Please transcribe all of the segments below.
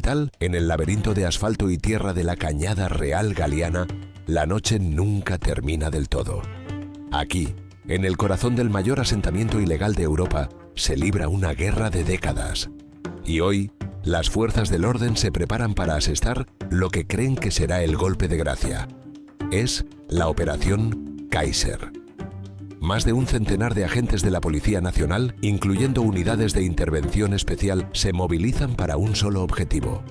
capital, en el laberinto de asfalto y tierra de la Cañada Real Galiana, la noche nunca termina del todo. Aquí, en el corazón del mayor asentamiento ilegal de Europa, se libra una guerra de décadas. Y hoy, las fuerzas del orden se preparan para asestar lo que creen que será el golpe de gracia. Es la Operación Kaiser. Más de un centenar de agentes de la Policía Nacional, incluyendo unidades de intervención especial, se movilizan para un solo objetivo: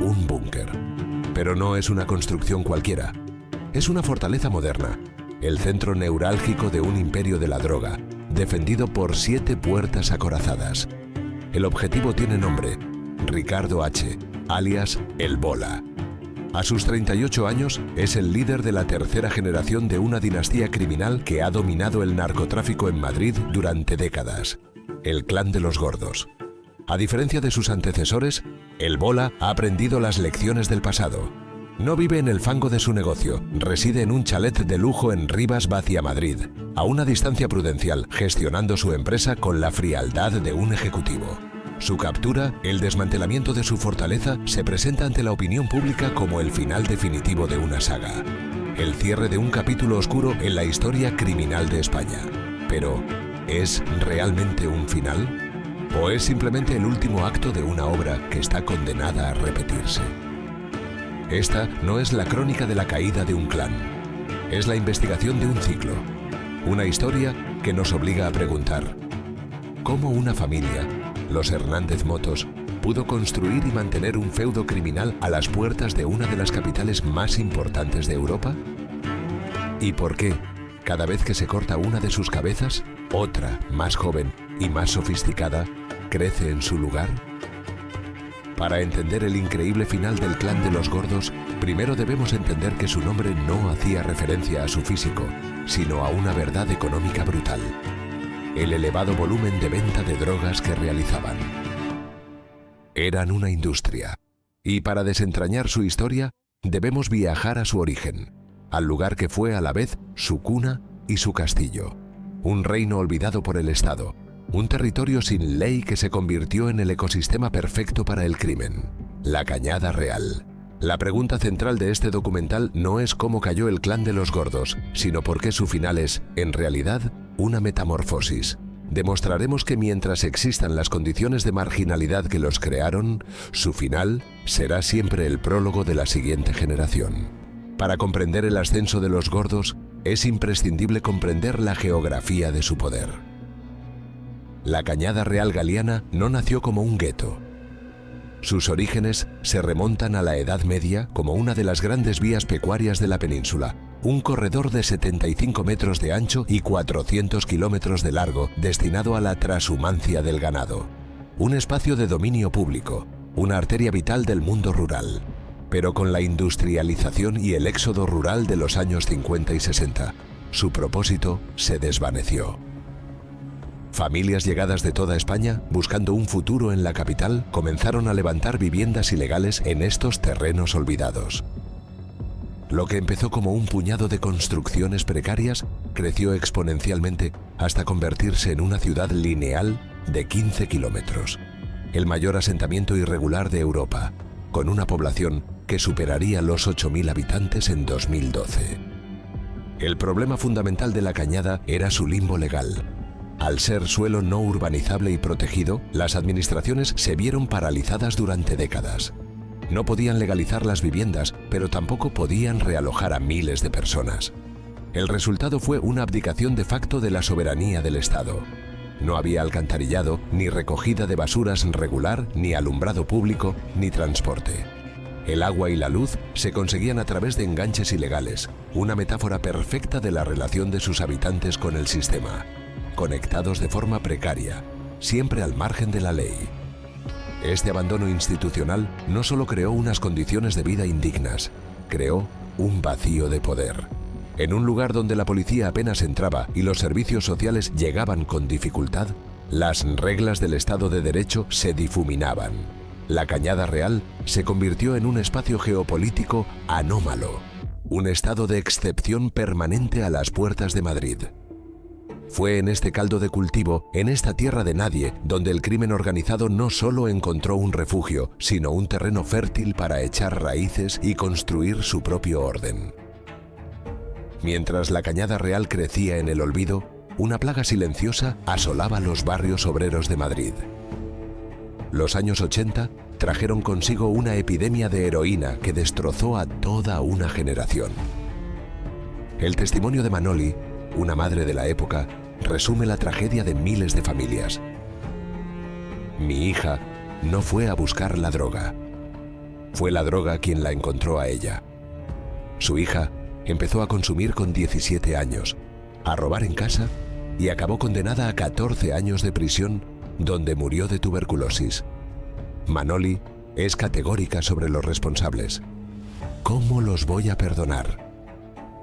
un búnker. Pero no es una construcción cualquiera. Es una fortaleza moderna, el centro neurálgico de un imperio de la droga, defendido por 7 puertas acorazadas. El objetivo tiene nombre: Ricardo H., alias El Bola. A sus 38 años, es el líder de la tercera generación de una dinastía criminal que ha dominado el narcotráfico en Madrid durante décadas: el Clan de los Gordos. A diferencia de sus antecesores, El Bola ha aprendido las lecciones del pasado. No vive en el fango de su negocio, reside en un chalet de lujo en Rivas Vacia, Madrid, a una distancia prudencial, gestionando su empresa con la frialdad de un ejecutivo. Su captura, el desmantelamiento de su fortaleza, se presenta ante la opinión pública como el final definitivo de una saga. El cierre de un capítulo oscuro en la historia criminal de España. Pero, ¿es realmente un final? ¿O es simplemente el último acto de una obra que está condenada a repetirse? Esta no es la crónica de la caída de un clan. Es la investigación de un ciclo. Una historia que nos obliga a preguntar: ¿cómo una familia, los Hernández Motos, pudo construir y mantener un feudo criminal a las puertas de una de las capitales más importantes de Europa? ¿Y por qué, cada vez que se corta una de sus cabezas, otra, más joven y más sofisticada, crece en su lugar? Para entender el increíble final del Clan de los Gordos, primero debemos entender que su nombre no hacía referencia a su físico, sino a una verdad económica brutal: el elevado volumen de venta de drogas que realizaban. Eran una industria, y para desentrañar su historia, debemos viajar a su origen, al lugar que fue a la vez su cuna y su castillo, un reino olvidado por el Estado, un territorio sin ley que se convirtió en el ecosistema perfecto para el crimen: la Cañada Real. La pregunta central de este documental no es cómo cayó el Clan de los Gordos, sino por qué su final es, en realidad, una metamorfosis. Demostraremos que mientras existan las condiciones de marginalidad que los crearon, su final será siempre el prólogo de la siguiente generación. Para comprender el ascenso de los Gordos, es imprescindible comprender la geografía de su poder. La Cañada Real Galiana no nació como un gueto. Sus orígenes se remontan a la Edad Media como una de las grandes vías pecuarias de la península, un corredor de 75 metros de ancho y 400 kilómetros de largo destinado a la trashumancia del ganado. Un espacio de dominio público, una arteria vital del mundo rural. Pero con la industrialización y el éxodo rural de los años 50 y 60, su propósito se desvaneció. Familias llegadas de toda España, buscando un futuro en la capital, comenzaron a levantar viviendas ilegales en estos terrenos olvidados. Lo que empezó como un puñado de construcciones precarias creció exponencialmente hasta convertirse en una ciudad lineal de 15 kilómetros, el mayor asentamiento irregular de Europa, con una población que superaría los 8.000 habitantes en 2012. El problema fundamental de la Cañada era su limbo legal. Al ser suelo no urbanizable y protegido, las administraciones se vieron paralizadas durante décadas. No podían legalizar las viviendas, pero tampoco podían realojar a miles de personas. El resultado fue una abdicación de facto de la soberanía del Estado. No había alcantarillado, ni recogida de basuras regular, ni alumbrado público, ni transporte. El agua y la luz se conseguían a través de enganches ilegales, una metáfora perfecta de la relación de sus habitantes con el sistema, conectados de forma precaria, siempre al margen de la ley. Este abandono institucional no solo creó unas condiciones de vida indignas, creó un vacío de poder. En un lugar donde la policía apenas entraba y los servicios sociales llegaban con dificultad, las reglas del Estado de Derecho se difuminaban. La Cañada Real se convirtió en un espacio geopolítico anómalo, un estado de excepción permanente a las puertas de Madrid. Fue en este caldo de cultivo, en esta tierra de nadie, donde el crimen organizado no solo encontró un refugio, sino un terreno fértil para echar raíces y construir su propio orden. Mientras la Cañada Real crecía en el olvido, una plaga silenciosa asolaba los barrios obreros de Madrid. Los años 80 trajeron consigo una epidemia de heroína que destrozó a toda una generación. El testimonio de Manoli, una madre de la época, resume la tragedia de miles de familias. Mi hija no fue a buscar la droga. Fue la droga quien la encontró a ella. Su hija empezó a consumir con 17 años, a robar en casa y acabó condenada a 14 años de prisión, donde murió de tuberculosis. Manoli es categórica sobre los responsables. ¿Cómo los voy a perdonar?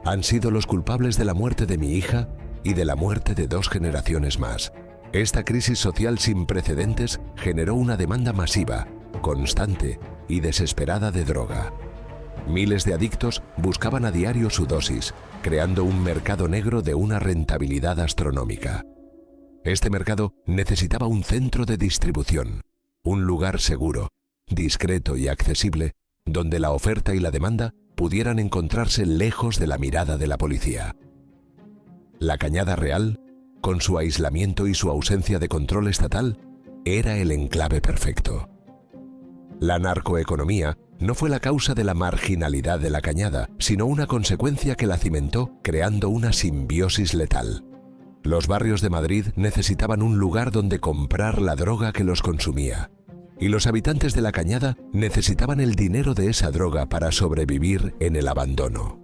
Han sido los culpables de la muerte de mi hija y de la muerte de 2 generaciones más. Esta crisis social sin precedentes generó una demanda masiva, constante y desesperada de droga. Miles de adictos buscaban a diario su dosis, creando un mercado negro de una rentabilidad astronómica. Este mercado necesitaba un centro de distribución, un lugar seguro, discreto y accesible, donde la oferta y la demanda pudieran encontrarse lejos de la mirada de la policía. La Cañada Real, con su aislamiento y su ausencia de control estatal, era el enclave perfecto. La narcoeconomía no fue la causa de la marginalidad de la Cañada, sino una consecuencia que la cimentó, creando una simbiosis letal. Los barrios de Madrid necesitaban un lugar donde comprar la droga que los consumía. Y los habitantes de la Cañada necesitaban el dinero de esa droga para sobrevivir en el abandono.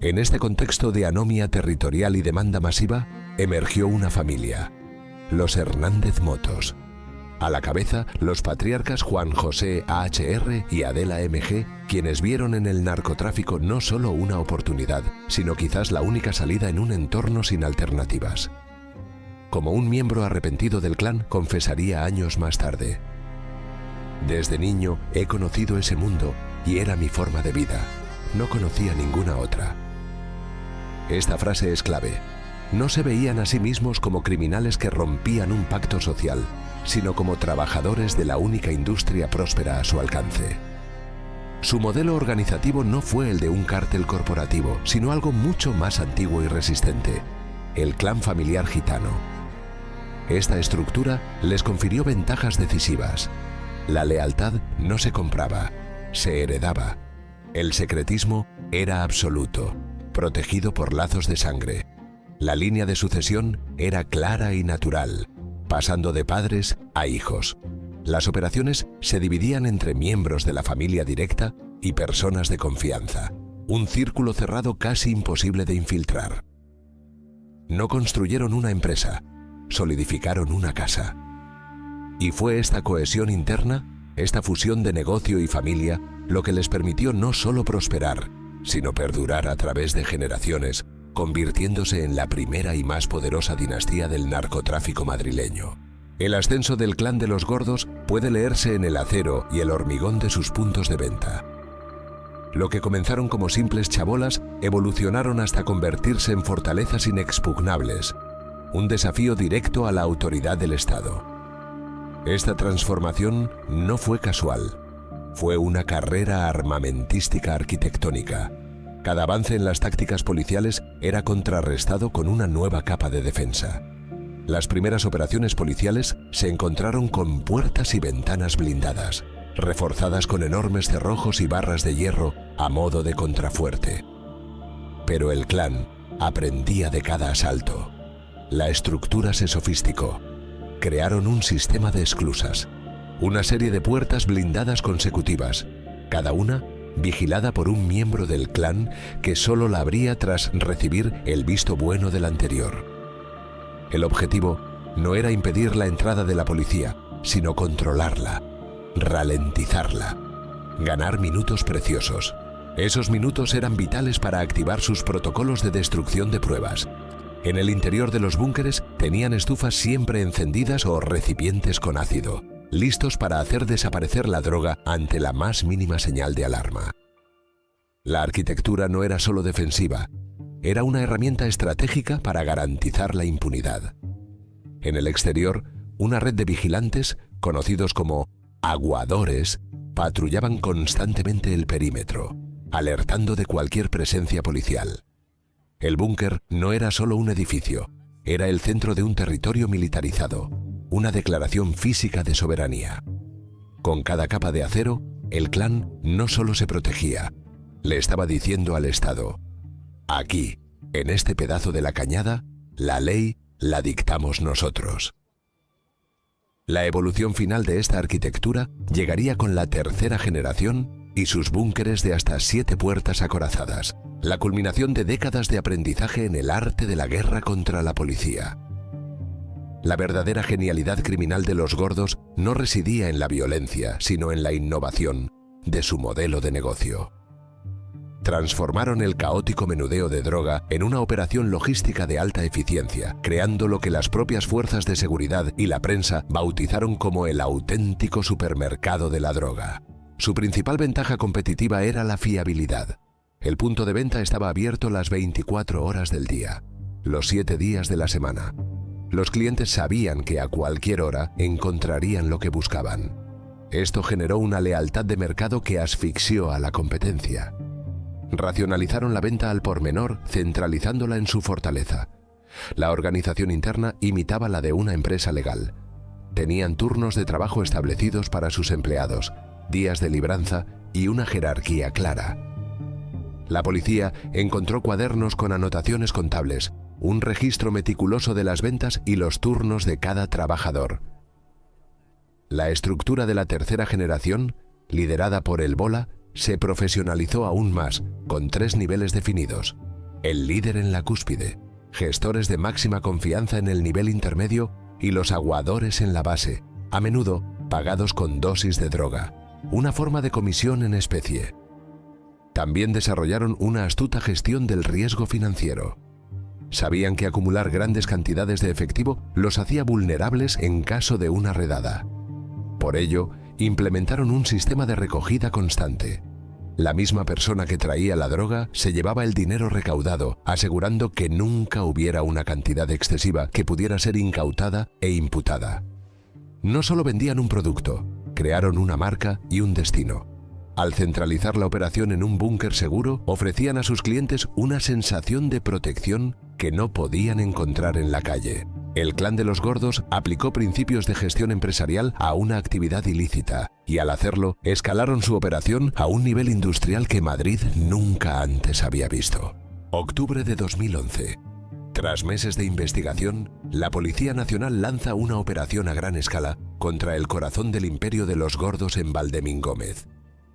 En este contexto de anomia territorial y demanda masiva, emergió una familia, los Hernández Motos. A la cabeza, los patriarcas Juan José A.H.R. y Adela M.G., quienes vieron en el narcotráfico no solo una oportunidad, sino quizás la única salida en un entorno sin alternativas. Como un miembro arrepentido del clan confesaría años más tarde: desde niño he conocido ese mundo y era mi forma de vida. No conocía ninguna otra. Esta frase es clave. No se veían a sí mismos como criminales que rompían un pacto social, sino como trabajadores de la única industria próspera a su alcance. Su modelo organizativo no fue el de un cártel corporativo, sino algo mucho más antiguo y resistente: el clan familiar gitano. Esta estructura les confirió ventajas decisivas. La lealtad no se compraba, se heredaba. El secretismo era absoluto, protegido por lazos de sangre. La línea de sucesión era clara y natural, pasando de padres a hijos. Las operaciones se dividían entre miembros de la familia directa y personas de confianza, un círculo cerrado casi imposible de infiltrar. No construyeron una empresa, solidificaron una casa. Y fue esta cohesión interna, esta fusión de negocio y familia, lo que les permitió no solo prosperar, sino perdurar a través de generaciones, convirtiéndose en la primera y más poderosa dinastía del narcotráfico madrileño. El ascenso del clan de los Gordos puede leerse en el acero y el hormigón de sus puntos de venta. Lo que comenzaron como simples chabolas evolucionaron hasta convertirse en fortalezas inexpugnables, un desafío directo a la autoridad del Estado. Esta transformación no fue casual, fue una carrera armamentística arquitectónica. Cada avance en las tácticas policiales era contrarrestado con una nueva capa de defensa. Las primeras operaciones policiales se encontraron con puertas y ventanas blindadas, reforzadas con enormes cerrojos y barras de hierro a modo de contrafuerte. Pero el clan aprendía de cada asalto. La estructura se sofisticó. Crearon un sistema de esclusas, una serie de puertas blindadas consecutivas, cada una vigilada por un miembro del clan que solo la abría tras recibir el visto bueno del anterior. El objetivo no era impedir la entrada de la policía, sino controlarla, ralentizarla, ganar minutos preciosos. Esos minutos eran vitales para activar sus protocolos de destrucción de pruebas. En el interior de los búnkeres tenían estufas siempre encendidas o recipientes con ácido, listos para hacer desaparecer la droga ante la más mínima señal de alarma. La arquitectura no era solo defensiva, era una herramienta estratégica para garantizar la impunidad. En el exterior, una red de vigilantes, conocidos como aguadores, patrullaban constantemente el perímetro, alertando de cualquier presencia policial. El búnker no era solo un edificio, era el centro de un territorio militarizado, una declaración física de soberanía. Con cada capa de acero, el clan no solo se protegía, le estaba diciendo al Estado: aquí, en este pedazo de la cañada, la ley la dictamos nosotros. La evolución final de esta arquitectura llegaría con la tercera generación y sus búnkeres de hasta 7 puertas acorazadas, la culminación de décadas de aprendizaje en el arte de la guerra contra la policía. La verdadera genialidad criminal de los gordos no residía en la violencia, sino en la innovación de su modelo de negocio. Transformaron el caótico menudeo de droga en una operación logística de alta eficiencia, creando lo que las propias fuerzas de seguridad y la prensa bautizaron como el auténtico supermercado de la droga. Su principal ventaja competitiva era la fiabilidad. El punto de venta estaba abierto las 24 horas del día, los 7 días de la semana. Los clientes sabían que a cualquier hora encontrarían lo que buscaban. Esto generó una lealtad de mercado que asfixió a la competencia. Racionalizaron la venta al por menor, centralizándola en su fortaleza. La organización interna imitaba la de una empresa legal. Tenían turnos de trabajo establecidos para sus empleados, días de libranza y una jerarquía clara. La policía encontró cuadernos con anotaciones contables, un registro meticuloso de las ventas y los turnos de cada trabajador. La estructura de la tercera generación, liderada por el Bola, se profesionalizó aún más, con 3 niveles definidos: el líder en la cúspide, gestores de máxima confianza en el nivel intermedio y los aguadores en la base, a menudo pagados con dosis de droga, una forma de comisión en especie. También desarrollaron una astuta gestión del riesgo financiero. Sabían que acumular grandes cantidades de efectivo los hacía vulnerables en caso de una redada. Por ello, implementaron un sistema de recogida constante. La misma persona que traía la droga se llevaba el dinero recaudado, asegurando que nunca hubiera una cantidad excesiva que pudiera ser incautada e imputada. No solo vendían un producto, crearon una marca y un destino. Al centralizar la operación en un búnker seguro, ofrecían a sus clientes una sensación de protección que no podían encontrar en la calle. El clan de los gordos aplicó principios de gestión empresarial a una actividad ilícita y al hacerlo escalaron su operación a un nivel industrial que Madrid nunca antes había visto. Octubre de 2011. Tras meses de investigación, la Policía Nacional lanza una operación a gran escala contra el corazón del imperio de los gordos en Valdemín-Gómez.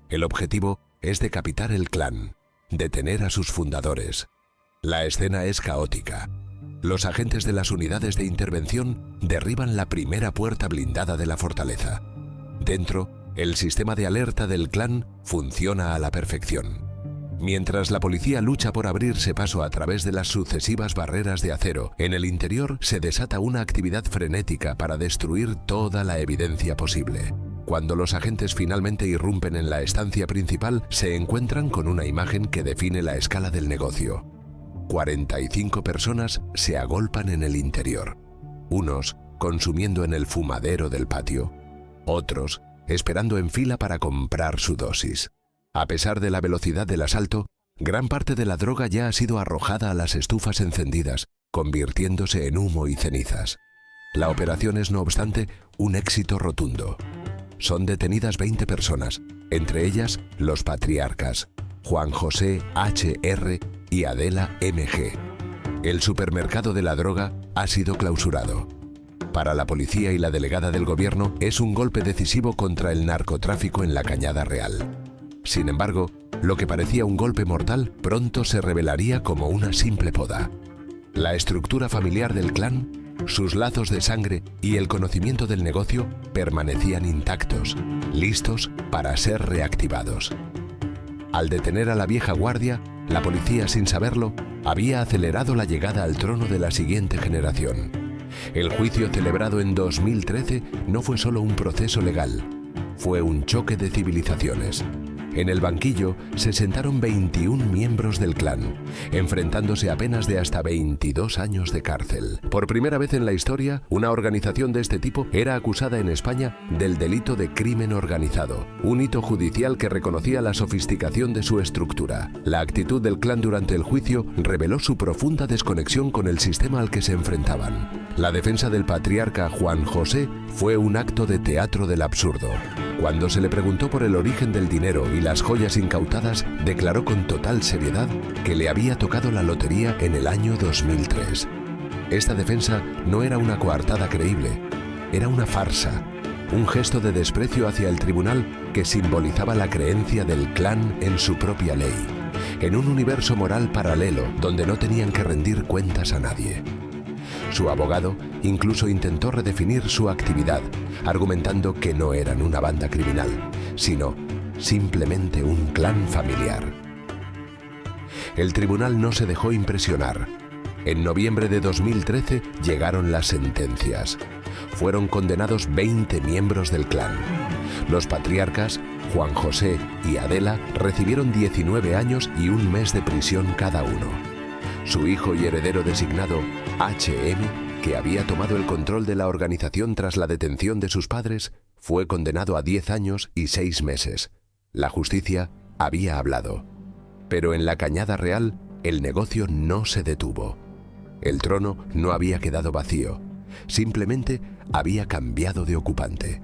El objetivo es decapitar el clan, detener a sus fundadores. La escena es caótica. Los agentes de las unidades de intervención derriban la primera puerta blindada de la fortaleza. Dentro, el sistema de alerta del clan funciona a la perfección. Mientras la policía lucha por abrirse paso a través de las sucesivas barreras de acero, en el interior se desata una actividad frenética para destruir toda la evidencia posible. Cuando los agentes finalmente irrumpen en la estancia principal, se encuentran con una imagen que define la escala del negocio. 45 personas se agolpan en el interior. Unos consumiendo en el fumadero del patio, otros esperando en fila para comprar su dosis. A pesar de la velocidad del asalto, gran parte de la droga ya ha sido arrojada a las estufas encendidas, convirtiéndose en humo y cenizas. La operación es, no obstante, un éxito rotundo. Son detenidas 20 personas, entre ellas los patriarcas, Juan José H.R. y Adela M.G. El supermercado de la droga ha sido clausurado. Para la policía y la delegada del gobierno es un golpe decisivo contra el narcotráfico en la Cañada Real. Sin embargo, lo que parecía un golpe mortal pronto se revelaría como una simple poda. La estructura familiar del clan, sus lazos de sangre y el conocimiento del negocio permanecían intactos, listos para ser reactivados. Al detener a la vieja guardia, la policía, sin saberlo, había acelerado la llegada al trono de la siguiente generación. El juicio celebrado en 2013 no fue solo un proceso legal, fue un choque de civilizaciones. En el banquillo se sentaron 21 miembros del clan, enfrentándose a penas de hasta 22 años de cárcel. Por primera vez en la historia, una organización de este tipo era acusada en España del delito de crimen organizado, un hito judicial que reconocía la sofisticación de su estructura. La actitud del clan durante el juicio reveló su profunda desconexión con el sistema al que se enfrentaban. La defensa del patriarca Juan José fue un acto de teatro del absurdo. Cuando se le preguntó por el origen del dinero y las joyas incautadas, declaró con total seriedad que le había tocado la lotería en el año 2003. Esta defensa no era una coartada creíble, era una farsa, un gesto de desprecio hacia el tribunal que simbolizaba la creencia del clan en su propia ley, en un universo moral paralelo donde no tenían que rendir cuentas a nadie. Su abogado incluso intentó redefinir su actividad, argumentando que no eran una banda criminal, sino simplemente un clan familiar. El tribunal no se dejó impresionar. En noviembre de 2013 llegaron las sentencias. Fueron condenados 20 miembros del clan. Los patriarcas, Juan José y Adela, recibieron 19 años y un mes de prisión cada uno. Su hijo y heredero designado, H.M., que había tomado el control de la organización tras la detención de sus padres, fue condenado a 10 años y 6 meses. La justicia había hablado. Pero en la Cañada Real, el negocio no se detuvo. El trono no había quedado vacío, simplemente había cambiado de ocupante.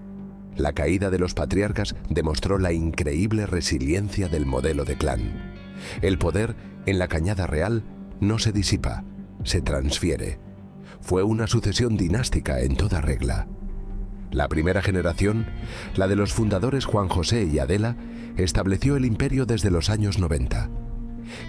La caída de los patriarcas demostró la increíble resiliencia del modelo de clan. El poder en la Cañada Real no se disipa, se transfiere. Fue una sucesión dinástica en toda regla. La primera generación, la de los fundadores Juan José y Adela, estableció el imperio desde los años 90.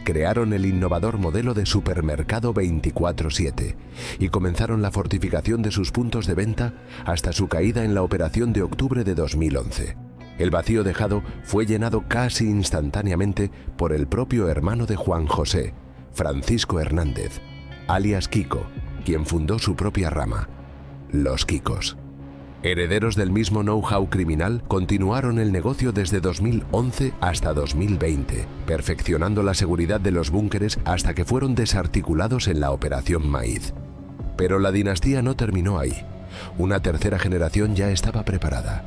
Crearon el innovador modelo de supermercado 24/7 y comenzaron la fortificación de sus puntos de venta hasta su caída en la operación de octubre de 2011. El vacío dejado fue llenado casi instantáneamente por el propio hermano de Juan José, Francisco Hernández, alias Kiko, quien fundó su propia rama, los Kikos. Herederos del mismo know-how criminal, continuaron el negocio desde 2011 hasta 2020, perfeccionando la seguridad de los búnkeres hasta que fueron desarticulados en la Operación Maíz. Pero la dinastía no terminó ahí. Una tercera generación ya estaba preparada.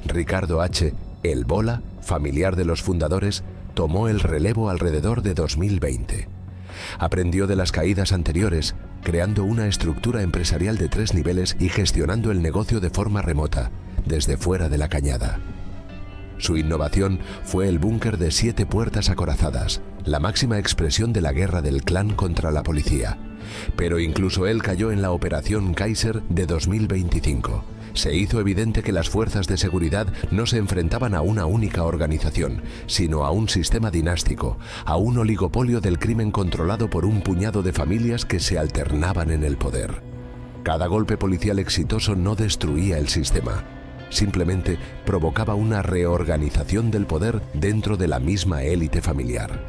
Ricardo H., el Bola, familiar de los fundadores, tomó el relevo alrededor de 2020. Aprendió de las caídas anteriores, creando una estructura empresarial de 3 niveles y gestionando el negocio de forma remota, desde fuera de la cañada. Su innovación fue el búnker de 7 puertas acorazadas, la máxima expresión de la guerra del clan contra la policía. Pero incluso él cayó en la Operación Kaiser de 2025. Se hizo evidente que las fuerzas de seguridad no se enfrentaban a una única organización, sino a un sistema dinástico, a un oligopolio del crimen controlado por un puñado de familias que se alternaban en el poder. Cada golpe policial exitoso no destruía el sistema, simplemente provocaba una reorganización del poder dentro de la misma élite familiar.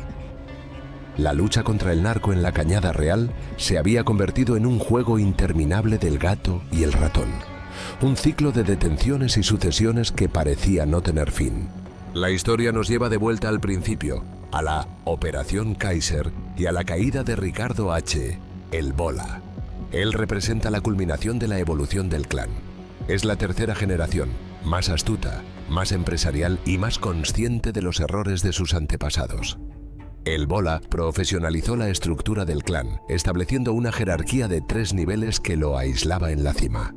La lucha contra el narco en la Cañada Real se había convertido en un juego interminable del gato y el ratón. Un ciclo de detenciones y sucesiones que parecía no tener fin. La historia nos lleva de vuelta al principio, a la Operación Kaiser y a la caída de Ricardo H., el Bola. Él representa la culminación de la evolución del clan. Es la tercera generación, más astuta, más empresarial y más consciente de los errores de sus antepasados. El Bola profesionalizó la estructura del clan, estableciendo una jerarquía de 3 niveles que lo aislaba en la cima.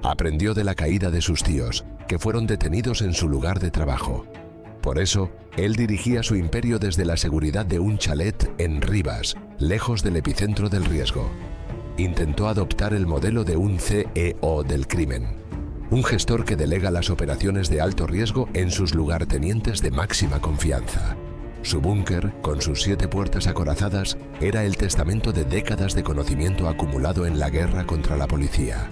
Aprendió de la caída de sus tíos, que fueron detenidos en su lugar de trabajo. Por eso, él dirigía su imperio desde la seguridad de un chalet en Rivas, lejos del epicentro del riesgo. Intentó adoptar el modelo de un CEO del crimen, un gestor que delega las operaciones de alto riesgo en sus lugartenientes de máxima confianza. Su búnker, con sus 7 puertas acorazadas, era el testamento de décadas de conocimiento acumulado en la guerra contra la policía.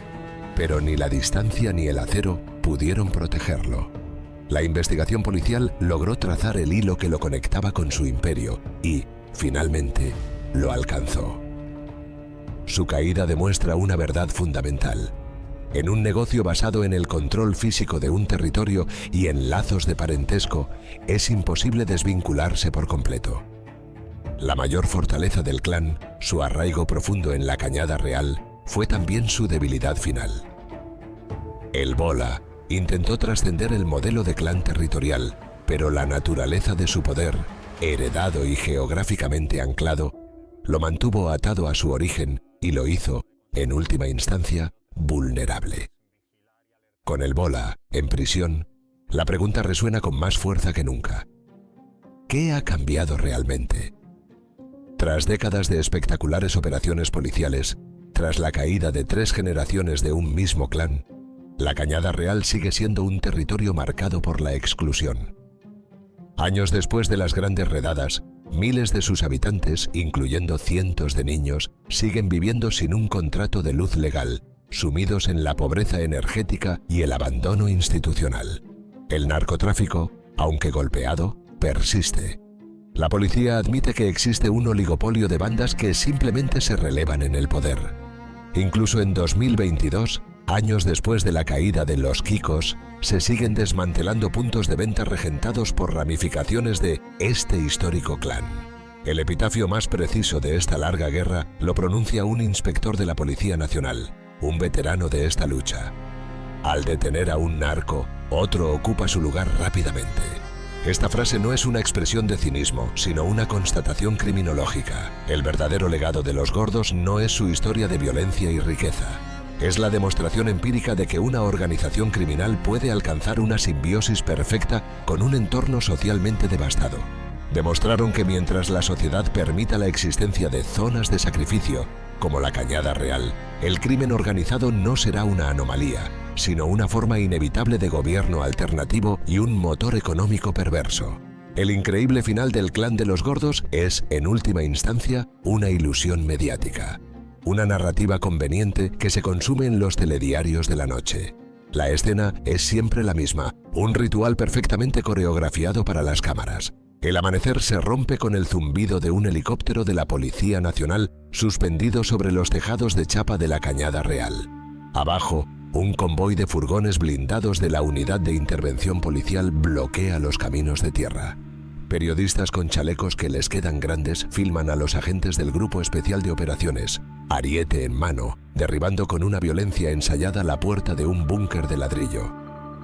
Pero ni la distancia ni el acero pudieron protegerlo. La investigación policial logró trazar el hilo que lo conectaba con su imperio y, finalmente, lo alcanzó. Su caída demuestra una verdad fundamental. En un negocio basado en el control físico de un territorio y en lazos de parentesco, es imposible desvincularse por completo. La mayor fortaleza del clan, su arraigo profundo en la Cañada Real, fue también su debilidad final. El Bola intentó trascender el modelo de clan territorial, pero la naturaleza de su poder, heredado y geográficamente anclado, lo mantuvo atado a su origen y lo hizo, en última instancia, vulnerable. Con el Bola, en prisión, la pregunta resuena con más fuerza que nunca. ¿Qué ha cambiado realmente? Tras décadas de espectaculares operaciones policiales, tras la caída de 3 generaciones de un mismo clan, la Cañada Real sigue siendo un territorio marcado por la exclusión. Años después de las grandes redadas, miles de sus habitantes, incluyendo cientos de niños, siguen viviendo sin un contrato de luz legal, sumidos en la pobreza energética y el abandono institucional. El narcotráfico, aunque golpeado, persiste. La policía admite que existe un oligopolio de bandas que simplemente se relevan en el poder. Incluso en 2022, años después de la caída de los Kikos, se siguen desmantelando puntos de venta regentados por ramificaciones de este histórico clan. El epitafio más preciso de esta larga guerra lo pronuncia un inspector de la Policía Nacional, un veterano de esta lucha. Al detener a un narco, otro ocupa su lugar rápidamente. Esta frase no es una expresión de cinismo, sino una constatación criminológica. El verdadero legado de los Gordos no es su historia de violencia y riqueza. Es la demostración empírica de que una organización criminal puede alcanzar una simbiosis perfecta con un entorno socialmente devastado. Demostraron que mientras la sociedad permita la existencia de zonas de sacrificio, como la Cañada Real, el crimen organizado no será una anomalía, sino una forma inevitable de gobierno alternativo y un motor económico perverso. El increíble final del clan de los Gordos es, en última instancia, una ilusión mediática. Una narrativa conveniente que se consume en los telediarios de la noche. La escena es siempre la misma, un ritual perfectamente coreografiado para las cámaras. El amanecer se rompe con el zumbido de un helicóptero de la Policía Nacional suspendido sobre los tejados de chapa de la Cañada Real. Abajo, un convoy de furgones blindados de la Unidad de Intervención Policial bloquea los caminos de tierra. Periodistas con chalecos que les quedan grandes filman a los agentes del Grupo Especial de Operaciones, ariete en mano, derribando con una violencia ensayada la puerta de un búnker de ladrillo.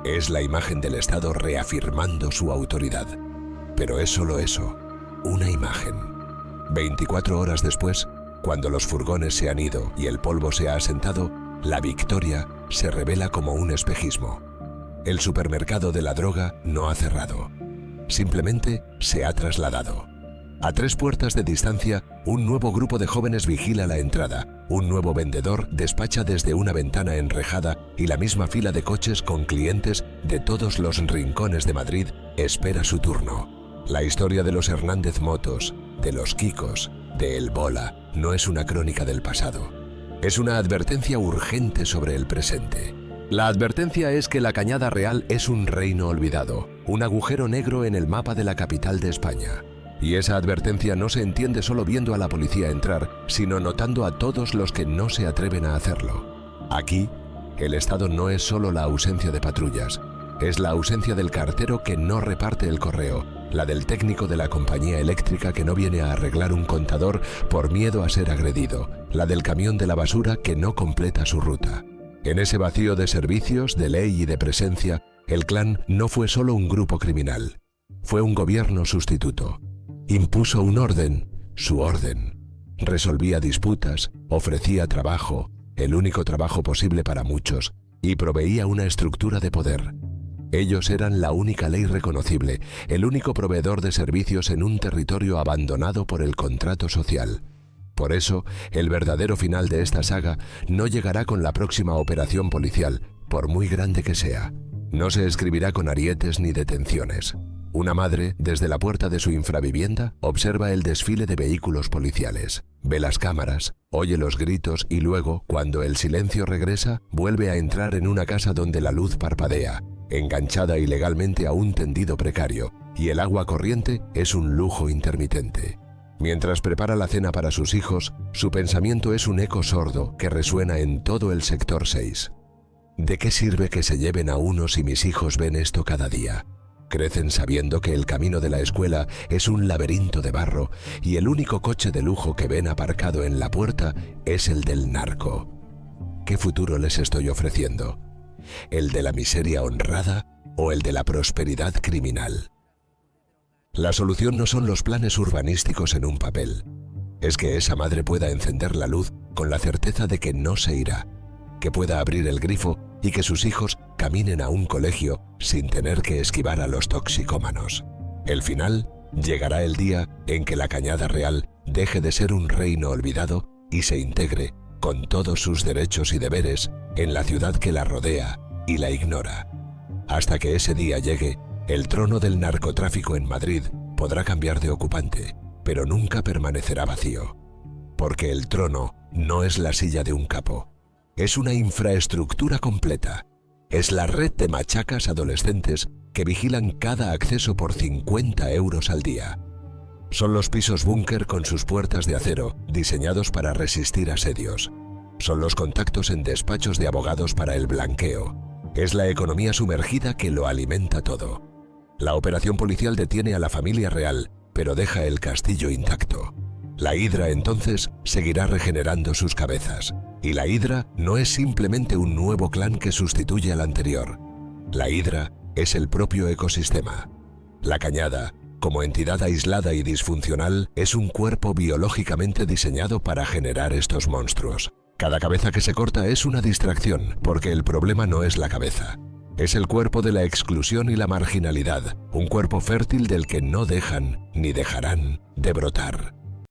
Es la imagen del Estado reafirmando su autoridad. Pero es solo eso, una imagen. 24 horas después, cuando los furgones se han ido y el polvo se ha asentado, la victoria se revela como un espejismo. El supermercado de la droga no ha cerrado. Simplemente se ha trasladado. A 3 puertas de distancia, un nuevo grupo de jóvenes vigila la entrada. Un nuevo vendedor despacha desde una ventana enrejada y la misma fila de coches con clientes de todos los rincones de Madrid espera su turno. La historia de los Hernández Motos, de los Kikos, de El Bola, no es una crónica del pasado. Es una advertencia urgente sobre el presente. La advertencia es que la Cañada Real es un reino olvidado, un agujero negro en el mapa de la capital de España. Y esa advertencia no se entiende solo viendo a la policía entrar, sino notando a todos los que no se atreven a hacerlo. Aquí, el Estado no es solo la ausencia de patrullas, es la ausencia del cartero que no reparte el correo, la del técnico de la compañía eléctrica que no viene a arreglar un contador por miedo a ser agredido, la del camión de la basura que no completa su ruta. En ese vacío de servicios, de ley y de presencia, el clan no fue solo un grupo criminal, fue un gobierno sustituto. Impuso un orden, su orden. Resolvía disputas, ofrecía trabajo, el único trabajo posible para muchos, y proveía una estructura de poder. Ellos eran la única ley reconocible, el único proveedor de servicios en un territorio abandonado por el contrato social. Por eso, el verdadero final de esta saga no llegará con la próxima operación policial, por muy grande que sea. No se escribirá con arietes ni detenciones. Una madre, desde la puerta de su infravivienda, observa el desfile de vehículos policiales. Ve las cámaras, oye los gritos y luego, cuando el silencio regresa, vuelve a entrar en una casa donde la luz parpadea, enganchada ilegalmente a un tendido precario, y el agua corriente es un lujo intermitente. Mientras prepara la cena para sus hijos, su pensamiento es un eco sordo que resuena en todo el sector 6. ¿De qué sirve que se lleven a uno si mis hijos ven esto cada día? Crecen sabiendo que el camino de la escuela es un laberinto de barro y el único coche de lujo que ven aparcado en la puerta es el del narco. ¿Qué futuro les estoy ofreciendo? ¿El de la miseria honrada o el de la prosperidad criminal? La solución no son los planes urbanísticos en un papel. Es que esa madre pueda encender la luz con la certeza de que no se irá, que pueda abrir el grifo y que sus hijos caminen a un colegio sin tener que esquivar a los toxicómanos. El final llegará el día en que la Cañada Real deje de ser un reino olvidado y se integre, con todos sus derechos y deberes, en la ciudad que la rodea y la ignora. Hasta que ese día llegue, el trono del narcotráfico en Madrid podrá cambiar de ocupante, pero nunca permanecerá vacío. Porque el trono no es la silla de un capo, es una infraestructura completa. Es la red de machacas adolescentes que vigilan cada acceso por 50 euros al día. Son los pisos búnker con sus puertas de acero diseñados para resistir asedios. Son los contactos en despachos de abogados para el blanqueo. Es la economía sumergida que lo alimenta todo. La operación policial detiene a la familia real, pero deja el castillo intacto. La Hidra entonces seguirá regenerando sus cabezas. Y la Hidra no es simplemente un nuevo clan que sustituye al anterior. La Hidra es el propio ecosistema. La Cañada, como entidad aislada y disfuncional, es un cuerpo biológicamente diseñado para generar estos monstruos. Cada cabeza que se corta es una distracción, porque el problema no es la cabeza. Es el cuerpo de la exclusión y la marginalidad, un cuerpo fértil del que no dejan ni dejarán de brotar.